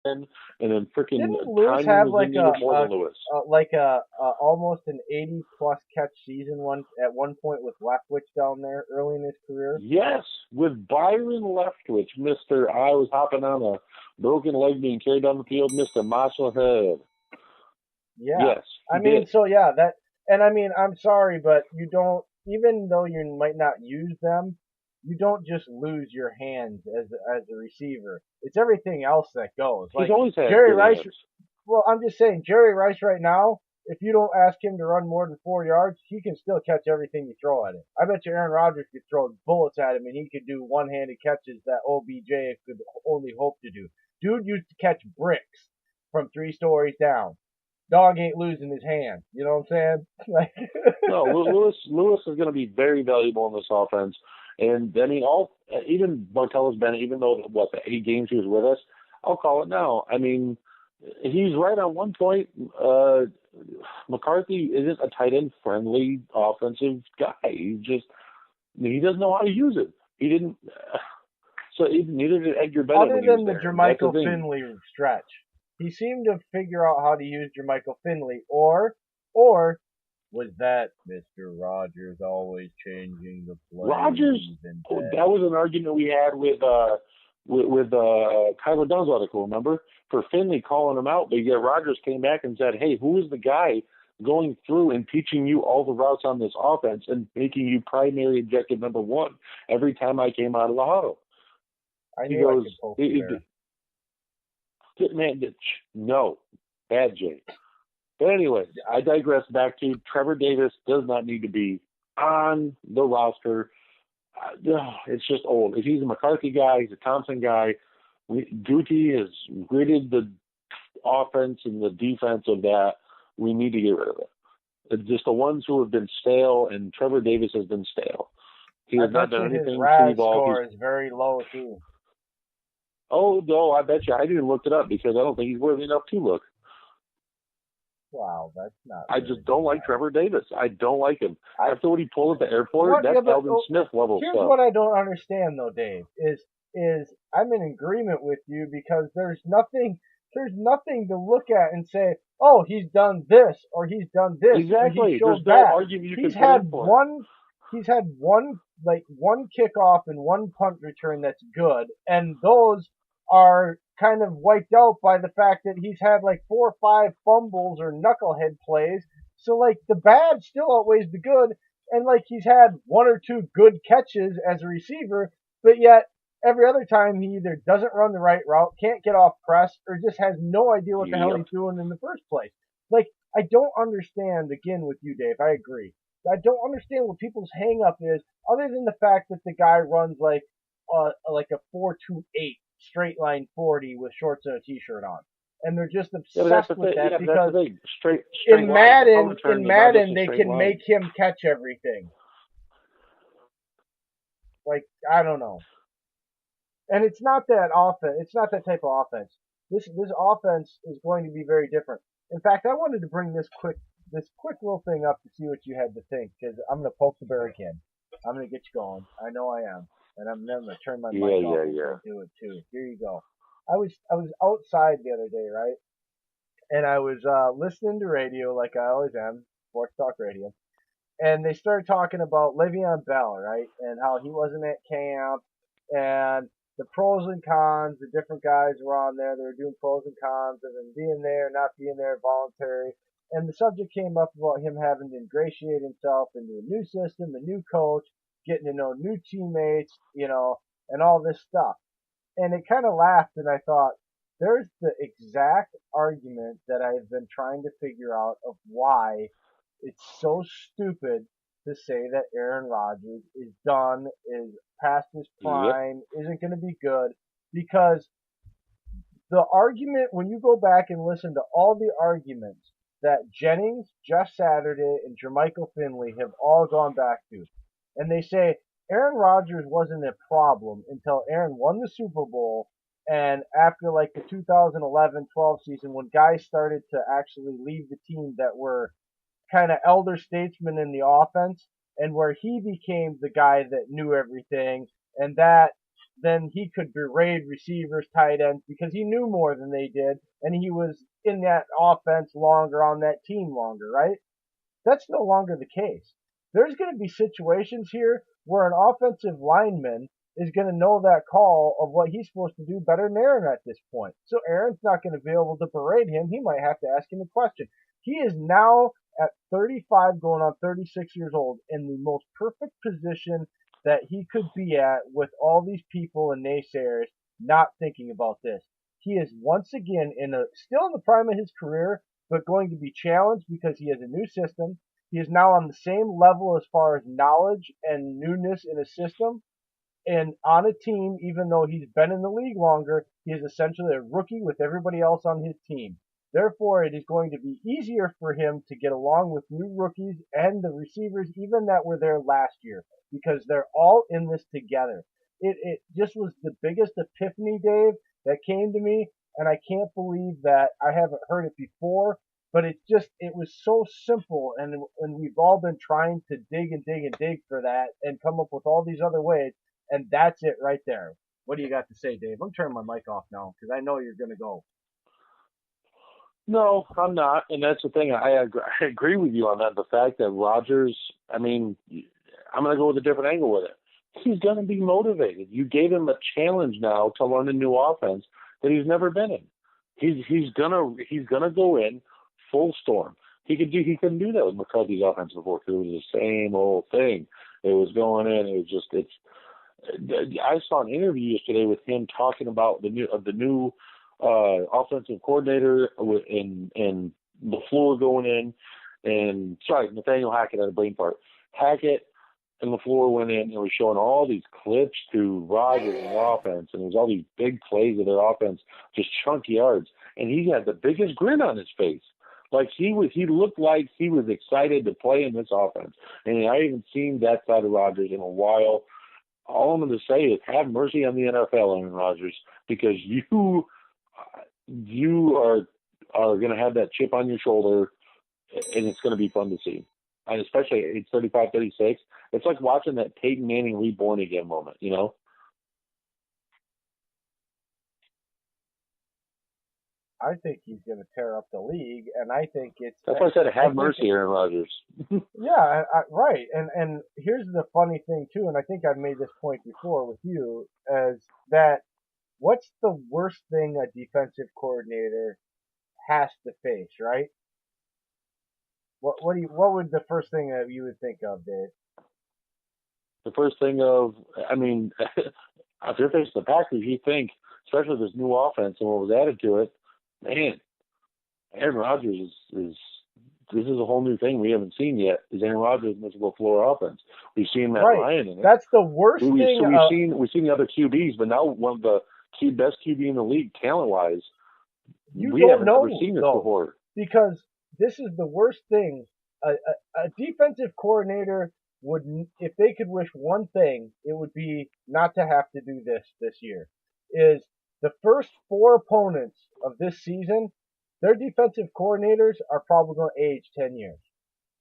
and then freaking Didn't Lewis timing have was in even more than Lewis. almost an 80 plus catch season one at one point with Leftwich down there early in his career? Yes, with Byron Leftwich, Mister, I was hopping on a broken leg being carried down the field, Mister Marshall Head. Yeah. Yes, I he mean, did. so yeah, that, and I mean, I'm sorry, but you don't, even though you might not use them, you don't just lose your hands as a receiver. It's everything else that goes. He's Like always had Jerry good Rice, hands. well, I'm just saying, Jerry Rice right now, if you don't ask him to run more than 4 yards, he can still catch everything you throw at him. I bet you Aaron Rodgers could throw bullets at him and he could do one-handed catches that OBJ could only hope to do. Dude used to catch bricks from 3 stories down. Dog ain't losing his hand. You know what I'm saying? Like, No, Lewis is going to be very valuable in this offense. And I mean, all even Martellus Bennett, even though what the 8 games he was with us, I'll call it now. I mean, he's right on one point. McCarthy isn't a tight end friendly offensive guy. He doesn't know how to use it. He didn't. So neither did Edgar Bennett other when he was than the there. That's the Jermichael thing. Finley stretch, he seemed to figure out how to use Jermichael Finley, or was that Mr. Rogers always changing the Rogers, plays and that was an argument we had with Kyler Dunn's article, remember? For Finley calling him out, but yet Rogers came back and said, hey, who is the guy going through and teaching you all the routes on this offense and making you primary objective number one every time I came out of the huddle? I He knew I goes, could poke the bear. man, no, bad J. But anyways, I digress back to Trevor Davis does not need to be on the roster. It's just old. If he's a McCarthy guy, he's a Thompson guy. Guti has gritted the offense and the defense of that. We need to get rid of it. It's just the ones who have been stale, and Trevor Davis has been stale. He I has not bet done you his anything to RAS evolve. score is very low too. Oh, no, I bet you. I didn't look it up because I don't think he's worthy enough to look. Wow, that's not I very just don't like high. Trevor Davis. I don't like him. I After what he pulled at the airport, what? that's Yeah, but Alvin Smith level here's stuff. what I don't understand though, Dave. Is I'm in agreement with you because there's nothing to look at and say, oh, he's done this or he's done this or he Exactly. There's showed no that. argument you can He's put had in for it. one he's had one kickoff and one punt return that's good, and those are kind of wiped out by the fact that he's had like 4 or 5 fumbles or knucklehead plays. So like the bad still outweighs the good, and like he's had 1 or 2 good catches as a receiver, but yet every other time he either doesn't run the right route, can't get off press, or just has no idea what the hell Yep. he's doing in the first place. Like I don't understand. Again, with you, Dave, I agree. I don't understand what people's hang up is, other than the fact that the guy runs like a 4.28 straight line 40 with shorts and a t-shirt on, and they're just Yeah, but that's obsessed the with thing. that Yeah, but that's the because thing. Straight in line. The punt Madden, return is not just a they straight can line. make him catch everything. Like I don't know. And it's not that offense. It's not that type of offense. This offense is going to be very different. In fact, I wanted to bring this quick little thing up to see what you had to think because I'm going to poke the bear again. I'm going to get you going. I know I am, and I'm then going to turn my Yeah, mic off yeah, before yeah. I do it too. Here you go. I was outside the other day, right? And I was listening to radio like I always am, sports talk radio, and they started talking about Le'Veon Bell, right, and how he wasn't at camp, and the pros and cons. The different guys were on there. They were doing pros and cons of him being there, not being there, voluntary. And the subject came up about him having to ingratiate himself into a new system, a new coach, getting to know new teammates, and all this stuff. And it kind of laughed, and I thought, there's the exact argument that I've been trying to figure out of why it's so stupid to say that Aaron Rodgers is done, is past his Yep. prime, isn't going to be good. Because the argument, when you go back and listen to all the arguments that Jennings, Jeff Saturday, and Jermichael Finley have all gone back to, and they say Aaron Rodgers wasn't a problem until Aaron won the Super Bowl and after like the 2011-12 season when guys started to actually leave the team that were kind of elder statesman in the offense, and where he became the guy that knew everything, and that then he could berate receivers, tight ends, because he knew more than they did, and he was in that offense longer, on that team longer, right? That's no longer the case. There's going to be situations here where an offensive lineman is going to know that call of what he's supposed to do better than Aaron at this point. So Aaron's not going to be able to berate him. He might have to ask him a question. He is now at 35 going on 36 years old in the most perfect position that he could be at with all these people and naysayers not thinking about this. He is once again still in the prime of his career, but going to be challenged because he has a new system. He is now on the same level as far as knowledge and newness in a system. And on a team, even though he's been in the league longer, he is essentially a rookie with everybody else on his team. Therefore, it is going to be easier for him to get along with new rookies and the receivers, even that were there last year, because they're all in this together. It just was the biggest epiphany, Dave, that came to me, and I can't believe that I haven't heard it before. But it was so simple, and we've all been trying to dig and dig and dig for that and come up with all these other ways, and that's it right there. What do you got to say, Dave? I'm turning my mic off now because I know you're going to go. No, I'm not, and that's the thing. I agree with you on that. The fact that Rodgers, I mean, I'm going to go with a different angle with it. He's going to be motivated. You gave him a challenge now to learn a new offense that he's never been in. He's gonna go in full storm. He couldn't do that with McCarthy's offense before because it was the same old thing. It was going in. It was just I saw an interview yesterday with him talking about the new offensive coordinator and LaFleur going in, and Nathaniel Hackett had a brain part. Hackett and LaFleur went in and was showing all these clips to Rodgers and the offense, and it was all these big plays of their offense, just chunky yards, and he had the biggest grin on his face. Like he looked like he was excited to play in this offense, and I haven't seen that side of Rodgers in a while. All I'm going to say is have mercy on the NFL, Aaron Rodgers, because you are going to have that chip on your shoulder, and it's going to be fun to see. And especially at age 35, 36, it's like watching that Peyton Manning reborn again moment, you know? I think he's going to tear up the league, and I think that's why I said have mercy, Aaron Rodgers. Yeah, right. And here's the funny thing too, and I think I've made this point before with you, is that what's the worst thing a defensive coordinator has to face, right? What would the first thing that you would think of, Dave? The first thing if you're facing the Packers, you think, especially this new offense and what was added to it, man, Aaron Rodgers is this is a whole new thing we haven't seen yet. Is Aaron Rodgers in this LaFleur offense? We've seen Matt Ryan in it. That's the worst thing. We've seen the other QBs, but now one of the best QB in the league, talent wise, we haven't ever seen this before. Because this is the worst thing. A defensive coordinator would, if they could wish one thing, it would be not to have to do this year. Is the first 4 opponents of this season, their defensive coordinators are probably going to age 10 years.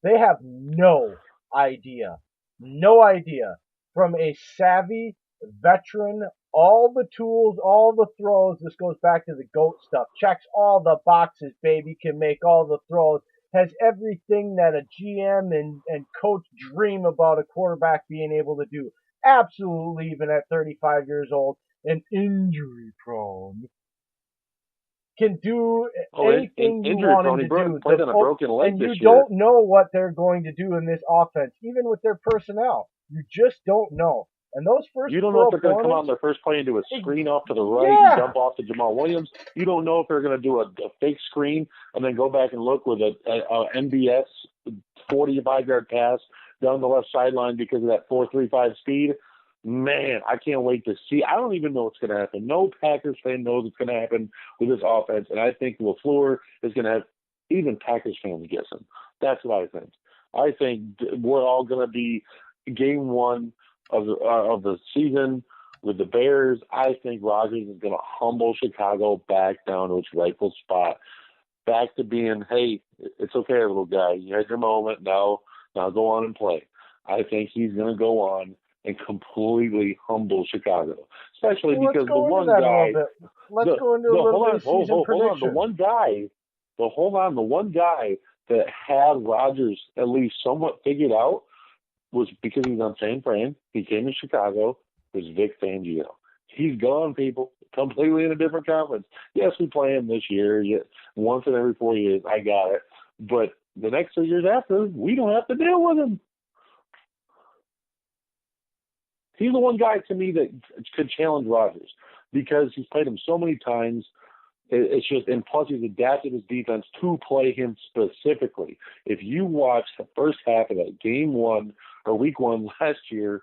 They have no idea from a savvy veteran, all the tools, all the throws. This goes back to the GOAT stuff. Checks all the boxes, baby, can make all the throws. Has everything that a GM and coach dream about a quarterback being able to do. Absolutely, even at 35 years old and injury prone, can do anything you want him to do. Played on a broken leg and this you don't know what they're going to do in this offense, even with their personnel. You just don't know. And those first you don't know if they're going to come out in their first play and do a screen off to the right and dump off to Jamal Williams. You don't know if they're going to do a fake screen and then go back and look with a MBS 45-yard pass down the left sideline because of that 4.35 speed. Man, I can't wait to see. I don't even know what's going to happen. No Packers fan knows what's going to happen with this offense, and I think LaFleur is going to have even Packers fans guessing. That's what I think. I think we're all going to be game 1 of the season with the Bears. I think Rodgers is going to humble Chicago back down to its rightful spot, back to being, hey, it's okay, little guy. You had your moment. Now go on and play. I think he's going to go on and completely humble Chicago, especially Well, let's because the go into one that a little guy, bit. Let's the go into a the little hold bit on, of season hold on, prediction. the one guy that had Rodgers at least somewhat figured out was because he's on San Fran. He came to Chicago. Was Vic Fangio. He's gone, people. Completely in a different conference. Yes, we play him this year. Once in every 4 years. I got it. But the next 3 years after, we don't have to deal with him. He's the one guy to me that could challenge Rodgers because he's played him so many times. It's just, and plus he's adapted his defense to play him specifically. If you watch the first half of that game one or week one last year,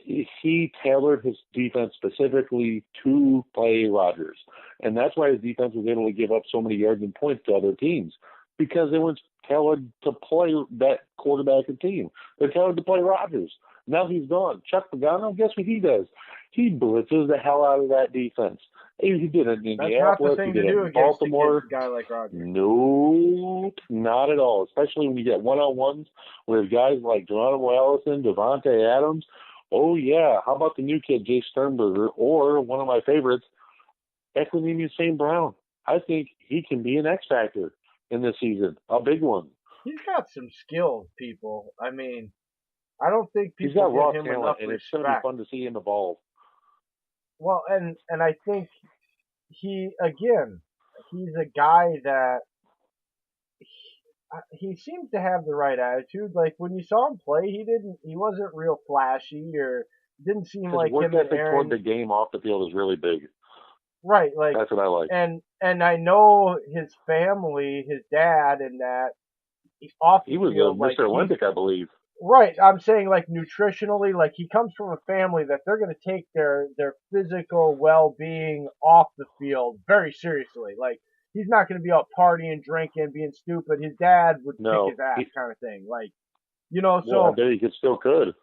he tailored his defense specifically to play Rodgers. And that's why his defense was able to give up so many yards and points to other teams, because it was tailored to play that quarterback and team. They're tailored to play Rodgers. Now he's gone. Chuck Pagano, guess what he does? He blitzes the hell out of that defense. He did it in Indianapolis. He did it in Baltimore. A guy like Rodgers. Nope, not at all. Especially when you get one-on-ones with guys like Geronimo Allison, Devontae Adams. Oh, yeah. How about the new kid, Jay Sternberger, or one of my favorites, Equanimeous St. Brown? I think he can be an X factor in this season, a big one. He's got some skills, people. I mean, I don't think He's people got raw give him talent, enough and it's going to be respect. fun to see him evolve. Well, and I think he's a guy that he seems to have the right attitude. Like when you saw him play, he wasn't real flashy or didn't seem His like work him and ethic toward Aaron. the game off the field is really big. Right, like That's what I like. and I know his family, his dad, and that he's off the He was field Mr. Olympic, I believe. Right, I'm saying like nutritionally, like he comes from a family that they're going to take their physical well-being off the field very seriously. Like he's not going to be out partying, drinking, being stupid. His dad would kick his ass, kind of thing. Like, you know, so well, I bet he could.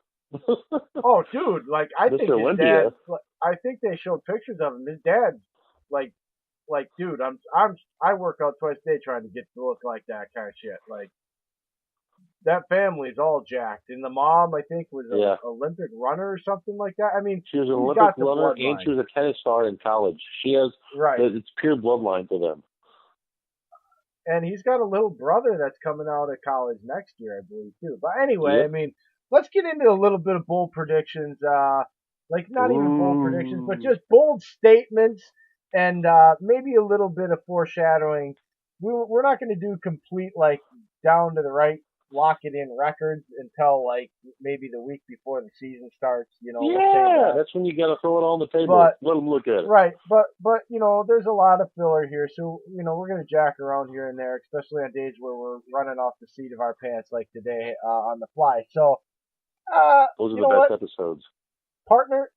oh, dude, like I Mr. think his Olympia. dad. I think they showed pictures of him. His dad, like, dude, I work out twice a day trying to get to look like that kind of shit. Like that family's all jacked, and the mom I think was an Olympic runner or something like that. I mean, she was an Olympic runner, and she was a tennis star in college. She has it's pure bloodline to them. And he's got a little brother that's coming out of college next year, I believe, too. But anyway, I mean, let's get into a little bit of bold predictions. Like not even bold predictions, but just bold statements and maybe a little bit of foreshadowing. We're not going to do complete like down to the right lock it in records until like maybe the week before the season starts. You know, that's when you got to throw it on the table. Let them look at it. Right, but you know, there's a lot of filler here, so you know we're gonna jack around here and there, especially on days where we're running off the seat of our pants like today on the fly. So, those are the best episodes. Partner,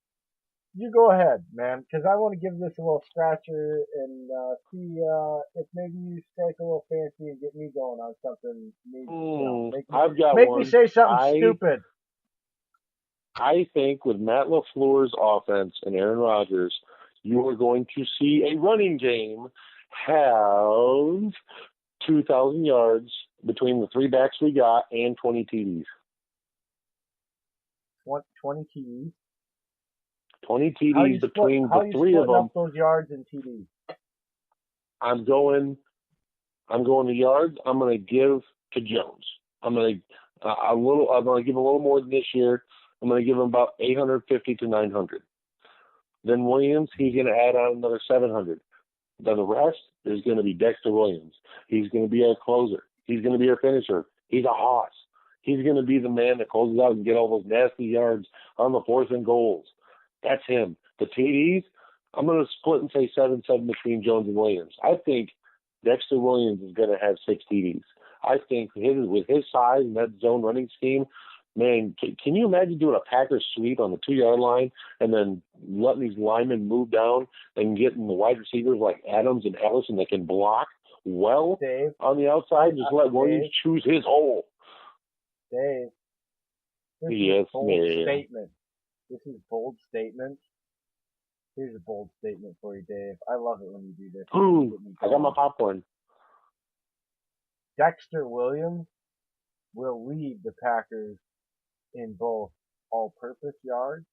you go ahead, man, because I want to give this a little scratcher and see if maybe you strike a little fancy and get me going on something. Make me say something stupid. I think with Matt LaFleur's offense and Aaron Rodgers, you are going to see a running game have 2,000 yards between the three backs we got and 20 TDs. 20 TDs? 20 TDs between the three of them. Up those yards and TDs? I'm going the yards. I'm going to give to Jones. I'm going to give a little more than this year. I'm going to give him about 850 to 900. Then Williams, he's going to add on another 700. Then the rest is going to be Dexter Williams. He's going to be our closer. He's going to be our finisher. He's a hoss. He's going to be the man that closes out and get all those nasty yards on the 4th and goals. That's him. The TDs, I'm going to split and say 7-7 between Jones and Williams. I think Dexter Williams is going to have 6 TDs. I think with his size and that zone running scheme, man, can you imagine doing a Packers sweep on the 2-yard line and then letting these linemen move down and getting the wide receivers like Adams and Ellison that can block well on the outside? Just let Williams choose his hole. Dave, this yes, is bold statement. This is bold statement. Here's a bold statement for you, Dave. I love it when you do this. I got my popcorn. Dexter Williams will lead the Packers in both all-purpose yards.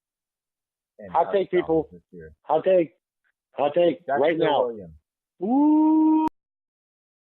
And Hot take, touchdowns people. this year. Hot take Dexter right now. Williams. Ooh.